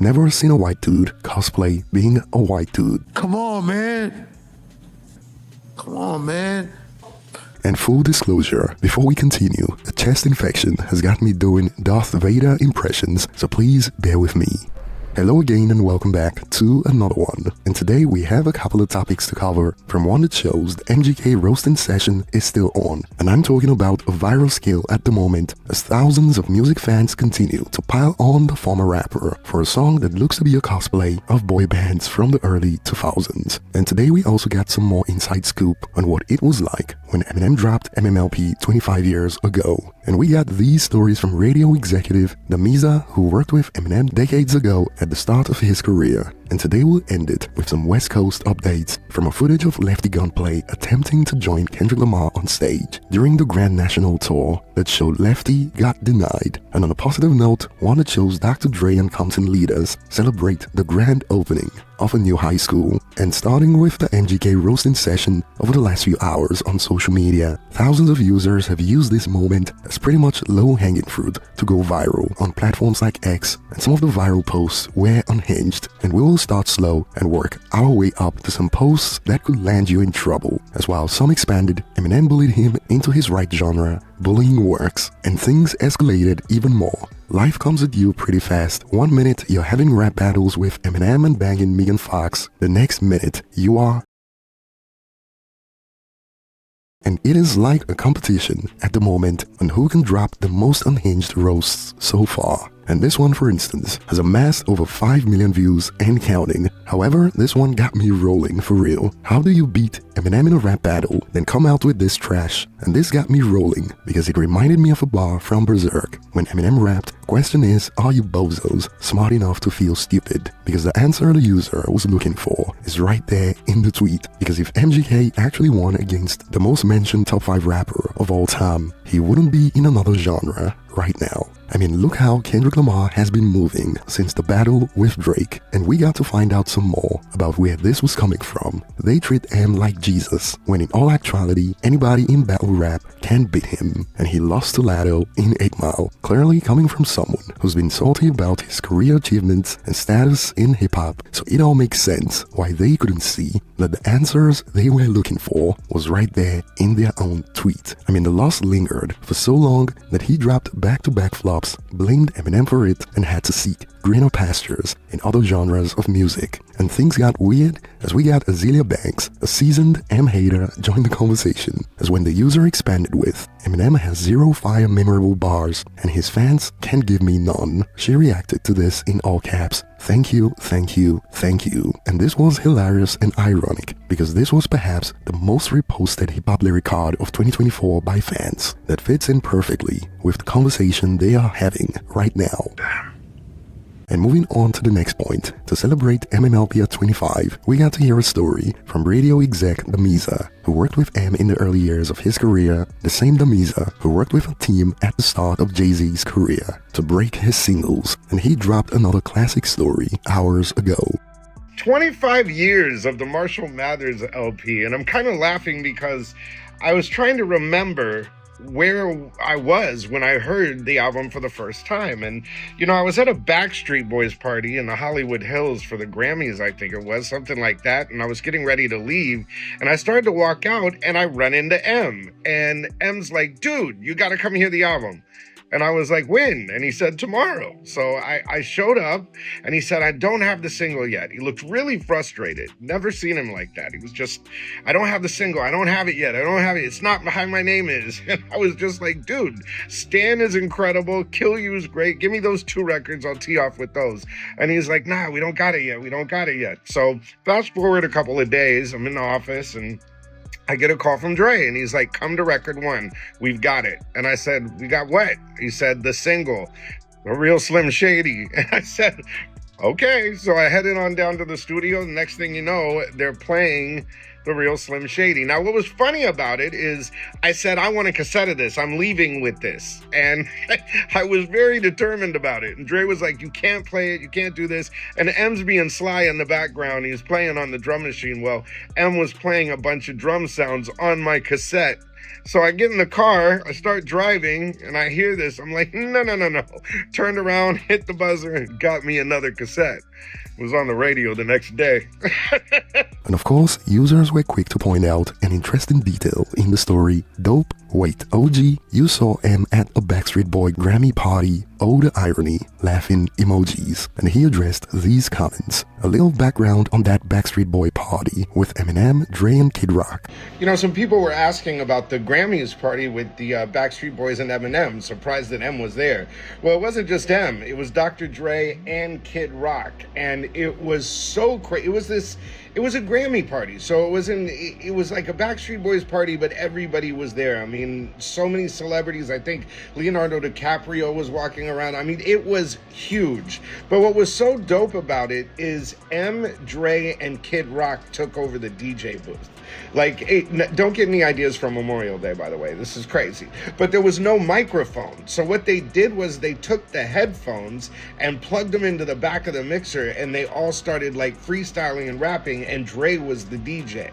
Never seen a white dude cosplay being a white dude. Come on, man. Come on, man. And full disclosure, before we continue, a chest infection has got me doing Darth Vader impressions, so please bear with me. Hello again and welcome back to another one. And today we have a couple of topics to cover, from one that shows the MGK roasting session is still on. And I'm talking about a viral scale at the moment, as thousands of music fans continue to pile on the former rapper for a song that looks to be a cosplay of boy bands from the early 2000s. And today we also got some more inside scoop on what it was like when Eminem dropped MMLP 25 years ago. And we got these stories from radio executive Damiza, who worked with Eminem decades ago at the start of his career. And today we'll end it with some West Coast updates from a footage of Lefty Gunplay attempting to join Kendrick Lamar on stage during the Grand National Tour that showed Lefty got denied. And on a positive note, one that shows Dr. Dre and Compton leaders celebrate the grand opening of a new high school. And starting with the MGK roasting session over the last few hours on social media, thousands of users have used this moment as pretty much low-hanging fruit to go viral on platforms like X, and some of the viral posts were unhinged. And we will start slow and work our way up to some posts that could land you in trouble, as while some expanded, Eminem bullied him into his right genre, bullying works, and things escalated even more. Life comes at you pretty fast. 1 minute you're having rap battles with Eminem and banging Megan Fox, the next minute you are. And it is like a competition at the moment on who can drop the most unhinged roasts so far. And this one, for instance, has amassed over 5 million views and counting. However, this one got me rolling for real. How do you beat Eminem in a rap battle, then come out with this trash? And this got me rolling because it reminded me of a bar from Berserk when Eminem rapped, "Question is, are you bozos smart enough to feel stupid?" Because the answer the user was looking for is right there in the tweet. Because if MGK actually won against the most mentioned top 5 rapper of all time, he wouldn't be in another genre right now. I mean, look how Kendrick Lamar has been moving since the battle with Drake, and we got to find out some more about where this was coming from. They treat M like Jesus, when in all actuality, anybody in battle rap can beat him, and he lost to Latto in 8 Mile, clearly coming from someone who's been salty about his career achievements and status in hip-hop, so it all makes sense why they couldn't see that the answers they were looking for was right there in their own tweet. I mean, the loss lingered for so long that he dropped back-to-back flops, blamed Eminem for it, and had to seek greener pastures in other genres of music. And things got weird as we got Azealia Banks, a seasoned M hater, join the conversation, as when the user expanded with, "Eminem has zero fire memorable bars, and his fans can't give me none," she reacted to this in all caps, "Thank you, thank you, thank you." And this was hilarious and ironic, because this was perhaps the most reposted hip-hop lyric card of 2024 by fans that fits in perfectly with the conversation they are having right now. And moving on to the next point, to celebrate MMLP at 25, we got to hear a story from radio exec Damiza, who worked with M in the early years of his career, the same Damiza who worked with a team at the start of Jay-Z's career to break his singles, and he dropped another classic story hours ago. 25 years of the Marshall Mathers LP, and I'm kind of laughing because I was trying to remember where I was when I heard the album for the first time. And, you know, I was at a Backstreet Boys party in the Hollywood Hills for the Grammys, I think it was, something like that. And I was getting ready to leave, and I started to walk out, and I run into M. And M's like, "Dude, you got to come hear the album." And I was like, "When?" And he said, "Tomorrow." So I showed up, and he said, "I don't have the single yet." He looked really frustrated. Never seen him like that. He was just, "I don't have the single. I don't have it yet. I don't have it. It's not behind my name is." And I was just like, "Dude, Stan is incredible. Kill You is great. Give me those 2 records. I'll tee off with those." And he's like, "Nah, we don't got it yet. We don't got it yet." So fast forward a couple of days, I'm in the office, and I get a call from Dre, and he's like, "Come to Record One. We've got it." And I said, "We got what?" He said, "The single, The Real Slim Shady." And I said, "Okay." So I headed on down to the studio. The next thing you know, they're playing The Real Slim Shady. Now, what was funny about it is I said, "I want a cassette of this. I'm leaving with this." And I was very determined about it. And Dre was like, "You can't play it. You can't do this." And M's being sly in the background. He was playing on the drum machine. Well, M was playing a bunch of drum sounds on my cassette So I get in the car, I start driving, and I hear this. I'm like, no. Turned around, hit the buzzer, and got me another cassette. It was on the radio the next day. And of course, users were quick to point out an interesting detail in the story. Dope, wait, OG, you saw M at a Backstreet Boy Grammy party. Oh, the irony, laughing emojis. And he addressed these comments. A little background on that Backstreet Boy party with Eminem, Dre, and Kid Rock. You know, some people were asking about the Grammys party with the Backstreet Boys and Eminem. Surprised that M was there. Well, it wasn't just M. It was Dr. Dre and Kid Rock. And it was so crazy. It was a Grammy party. So it was like a Backstreet Boys party, but everybody was there. I mean, so many celebrities. I think Leonardo DiCaprio was walking around. I mean, it was huge. But what was so dope about it is M, Dre, and Kid Rock took over the DJ booth. Like, don't get any ideas from Memorial Day, by the way. This is crazy. But there was no microphone. So what they did was they took the headphones and plugged them into the back of the mixer, and they all started like freestyling and rapping, and Dre was the DJ.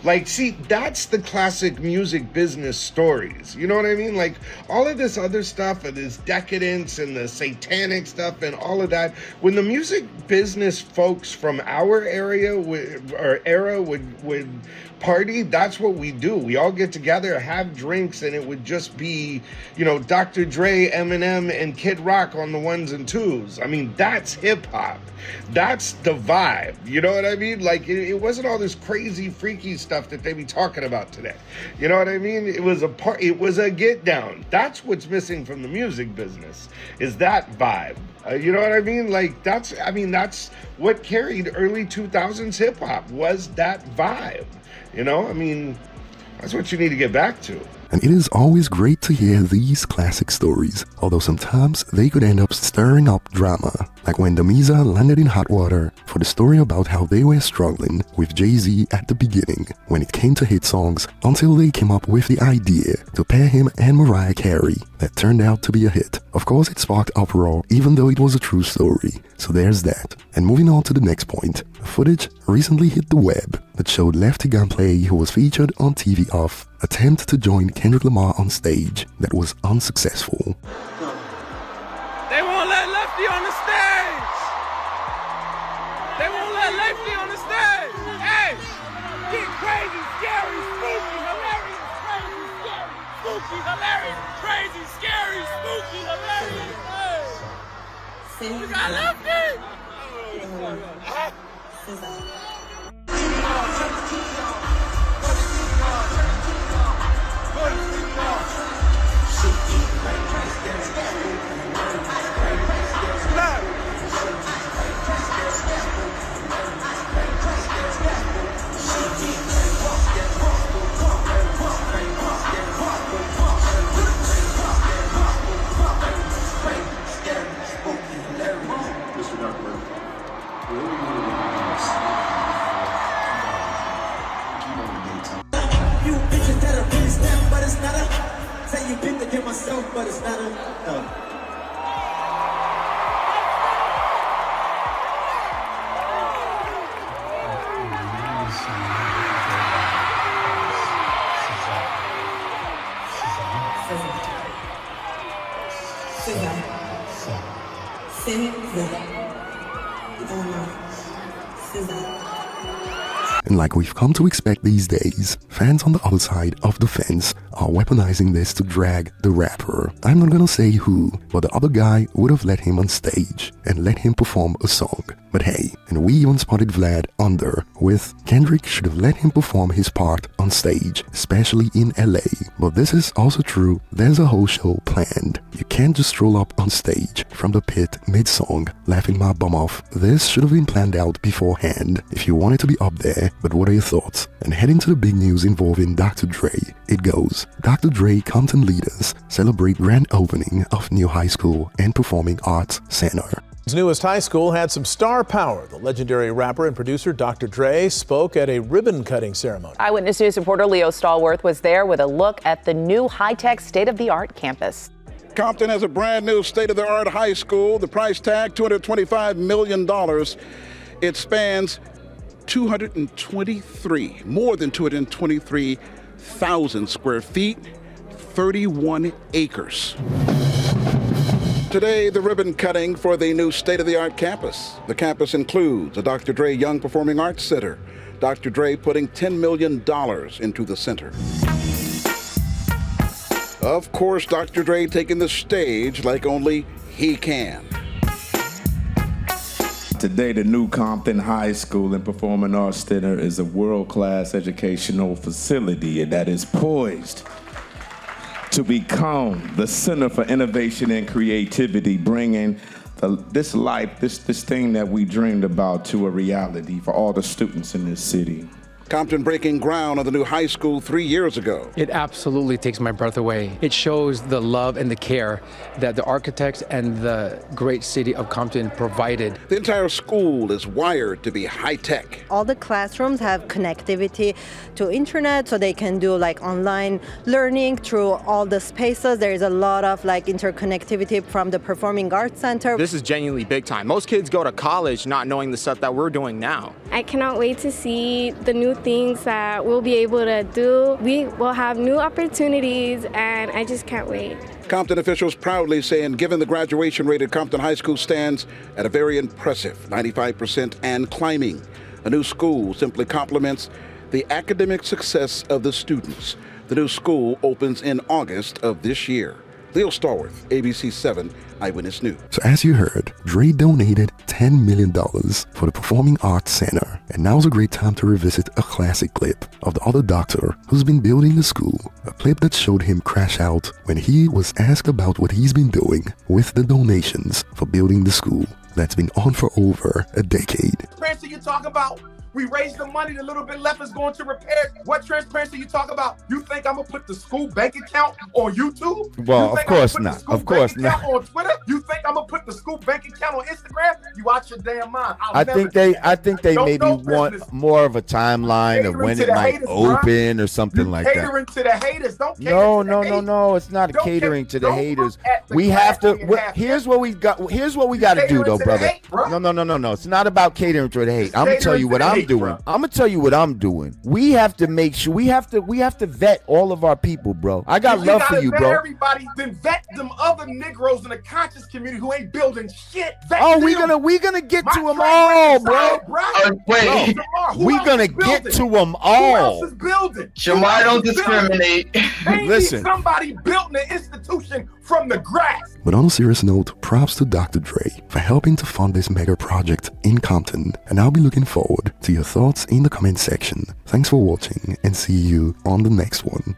Like, see, that's the classic music business stories. You know what I mean? Like, all of this other stuff and this decadence and the satanic stuff and all of that, when the music business folks from our area would party, that's what we do. We all get together, have drinks, and it would just be, you know, Dr. Dre, Eminem, and Kid Rock on the ones and twos. I mean, that's hip-hop. That's the vibe. You know what I mean? Like, it wasn't all this crazy, freaky stuff that they be talking about today. You know what I mean? It was a get down. That's what's missing from the music business, is that vibe. You know what I mean? Like, that's what carried early 2000s hip hop, was that vibe. You know, I mean, that's what you need to get back to. And it is always great to hear these classic stories, although sometimes they could end up stirring up drama, like when Damiza landed in hot water for the story about how they were struggling with Jay-Z at the beginning when it came to hit songs, until they came up with the idea to pair him and Mariah Carey that turned out to be a hit. Of course, it sparked uproar even though it was a true story, so there's that. And moving on to the next point, footage recently hit the web that showed Lefty Gunplay, who was featured on TV Off, attempt to join Kendrick Lamar on stage that was unsuccessful. They won't let Lefty on the stage! They won't let Lefty on the stage! Hey! Get crazy, scary, spooky, hilarious, crazy, scary, spooky, hilarious, crazy, scary, spooky, hilarious, hey! We got Lefty! But it's not a And like we've come to expect these days, fans on the other side of the fence are weaponizing this to drag the rapper. I'm not gonna say who, but the other guy would have let him on stage and let him perform a song. But hey, and we even spotted Vlad under with Kendrick should have let him perform his part on stage, especially in LA. But this is also true, there's a whole show planned. You can't just stroll up on stage from the pit mid-song, laughing my bum off. This should have been planned out beforehand if you wanted to be up there. But what are your thoughts? And heading to the big news involving Dr. Dre, it goes. Dr. Dre Compton leaders celebrate grand opening of new high school and performing arts center. His newest high school had some star power. The legendary rapper and producer Dr. Dre spoke at a ribbon-cutting ceremony. Eyewitness News reporter Leo Stallworth was there with a look at the new high-tech, state-of-the-art campus. Compton has a brand new state-of-the-art high school. The price tag, $225 million. It spans more than 223 100,000 square feet, 31 acres. Today, the ribbon cutting for the new state-of-the-art campus. The campus includes a Dr. Dre Young Performing Arts Center. Dr. Dre putting $10 million into the center. Of course, Dr. Dre taking the stage like only he can. Today, the new Compton High School and Performing Arts Center is a world-class educational facility that is poised to become the center for innovation and creativity, bringing this thing that we dreamed about to a reality for all the students in this city. Compton breaking ground on the new high school 3 years ago. It absolutely takes my breath away. It shows the love and the care that the architects and the great city of Compton provided. The entire school is wired to be high-tech. All the classrooms have connectivity to internet, so they can do like online learning through all the spaces. There is a lot of like interconnectivity from the Performing Arts Center. This is genuinely big time. Most kids go to college not knowing the stuff that we're doing now. I cannot wait to see the new things that we'll be able to do. We will have new opportunities, and I just can't wait. Compton officials proudly saying given the graduation rate at Compton High School stands at a very impressive 95% and climbing. A new school simply complements the academic success of the students. The new school opens in August of this year. Leo Starworth, ABC 7 Eyewitness News. So as you heard, Dre donated $10 million for the Performing Arts Center. And now's a great time to revisit a classic clip of the other doctor who's been building the school. A clip that showed him crash out when he was asked about what he's been doing with the donations for building the school that's been on for over a decade. Transparency you talk about? We raised the money, the little bit left is going to repairs. What transparency you talk about? You think I'm gonna put the school bank account on YouTube? Well, of course not. Of course not. On Twitter? You think I'm gonna put the school bank account on Instagram? You watch your damn mind. I think they maybe want more of a timeline of when it might open or something like that. Catering to the haters. Don't cater No, to the no, haters. no. It's not catering to the Don't haters. look at the We have to. class we have. Here's what we got. Here's what we got to do, Catering though, to the brother. hate, bro. No. It's not about catering to the hate. I'm gonna tell catering you to what the I'm hate, doing. bro. I'm gonna tell you what I'm doing. We have to make sure we have to vet all of our people, bro. I got love for you, vet bro. Everybody, then vet them other Negroes in the conscious community who ain't building shit. Vet Oh, them. we gonna get My to them track all, record bro. solid, bro. Wait. We gonna get to them all. Who else is building? Shamar, don't discriminate. Listen. Somebody built an institution from the grass. But on a serious note, props to Dr. Dre for helping to fund this mega project in Compton, and I'll be looking forward to your thoughts in the comment section. Thanks for watching, and see you on the next one.